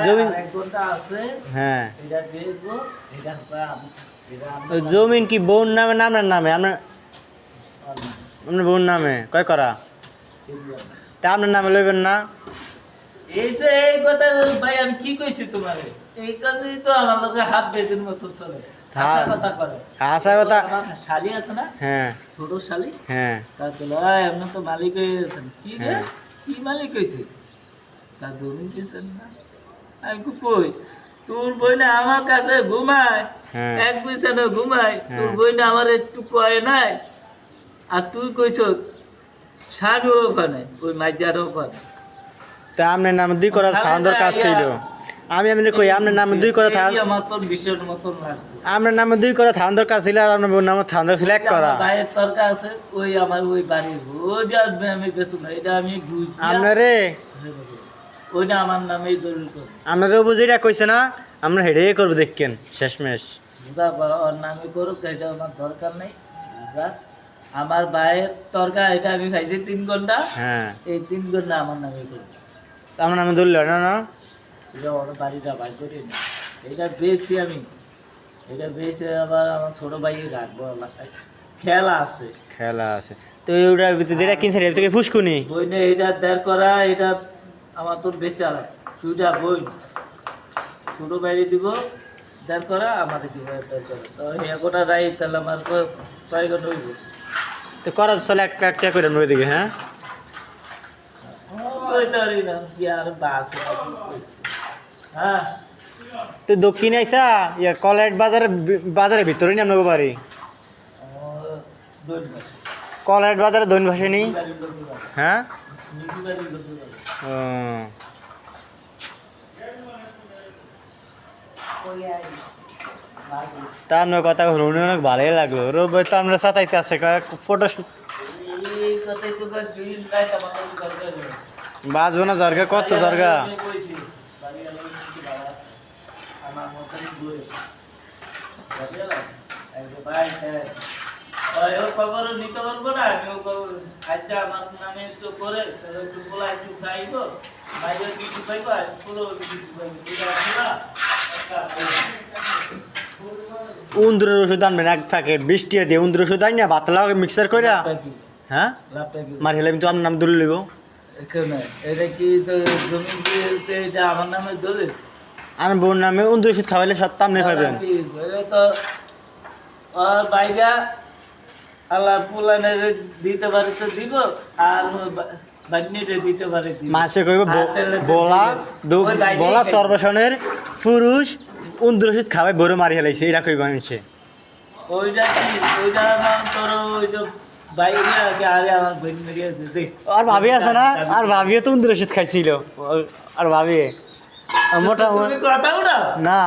জমি হ্যাঁ জমিন কি বোন নামে না আপনার নামে আপনার আপনার বোন নামে কয় করা তা আপনার নামে লইবেন না এই যে এই কথা ভাই আমি কি কইছি তোমারে এই কথাই তো আমার লগে হাত বেঁধের মতো চলে হ্যাঁ। কথা করে আশা কথা আমার শালি আছে না হ্যাঁ ছোট শালি হ্যাঁ তা তো এমন তো মালিক হয়ে গেছেন কি রে হ্যাঁ। কি মালিক হয়েছে তা জমি দিয়েছেন না আমি কই তোর বই না আমার কাছে ঘুমায় হ্যাঁ। এক বিছানা ঘুমায় তোর হ্যাঁ। বই না আমার একটু কয় নাই আর তুই কইছ শাড়িও ওখানে ওই মাইজার ওখানে তা আপনার নামে 2 করা থাকার দরকার ছিল আমি এমনি কই আপনার নামে 2 করা থাকার এই আমার তোর বিষয়ের মতন লাগতো আপনার নামে 2 করা থাকার দরকার ছিল আর আপনার বোন নামে থাকার দরকার ছিল 1 করা আমার ভাইয়ের তরকা আছে ওই আমার ওই বাড়ির ওইটা আমি বেচু না এটা আমি বুঝি আপনারে ওইটা আমার নামেই দলিল করি আপনারে বুঝিরা কইছে না আমরা হেডে করব দেখকেন শেষমেশ ওর নামে করুক এটা আমার দরকার নেই রাখ। আমার ভাইয়ের তরকা এটা আমি খাইছি 3 ঘন্টা হ্যাঁ এই 3 ঘন্টা আমার নামে করুক আপনার নামে ধরল না না এটা ওর বাড়িটা বাই করি না এটা বেশি আমি এটা বেশি আবার আমার ছোট ভাইকে রাখবো এলাকায় খেলা আছে খেলা আছে তো ওটার ভিতরে যেটা কিনছে এর থেকে ফুসকুনি বই না এটা দেড় করা এটা আমার তোর বেঁচে আলাদা দুইটা বই ছোট বাইরে দিব দেড় করা আমাদের দিব দেড় করা তো একটা রাই তাহলে আমার কয় ঘন্টা হইব তো করা চলে একটা করে আমরা ওইদিকে হ্যাঁ ওই তো আর না কি আর বাস হ্যাঁ তো দক্ষিণ আইসা ইয়া কলেজ বাজারের ভিতরে নি আমরা বাড়ি দুই মাস কলেজ বাজারে দৈন ভাষে নি বাড়ির লোক হ্যাঁ নিজে বাড়ির লোক ও তা আপনার কথা হলো অনেক ভালোই লাগলো রোববার তো আমরা সাতাইতে আছে ফটো এই কথাই তো দুই রাত আমার দরকার নেই বাজবো না জর্গা কত জর্গা আমার মতন বই খবর নিতে পারবো না আমিও খবর আচ্ছা আমার নামে একটু করে একটু বলা একটু খাইব বাইরে কিছু পাইব আর পুরো কিছু পাইব উন্দুরের ওষুধ আনবেন 1 প্যাকেট 20 টাকা দিয়ে উন্দুরের ওষুধ আনি না বাতলা মিক্সার করে হ্যাঁ লাভটা কি মার হেলে কিন্তু আপনার নাম দূরে লইব এখানে এটা কি তো জমি দিয়ে এটা আমার নামে ধরে আর বোন নামে উন্দুর ওষুধ খাওয়াইলে সব তামনে পাবেন তো বাইরা আল্লাহ পুলানের দিতে পারে তো দিব আর বাগনিরে দিতে পারে দিব। মাসে কইব বলা বলা সর্বসনের পুরুষ উন্দুর ওষুধ খাওয়াই বড় মারি হেলাইছে এটা কইব আনছে ওইটা কি ওইটা আমার তোর ওই যে বাইরে আগে আরে আমার বইন মেরে আছে দেখ আর ভাবি আছে না আর ভাবিও তো উন্দুর ওষুধ খাইছিল আর ভাবি মোটা তুমি কথা উঠাও না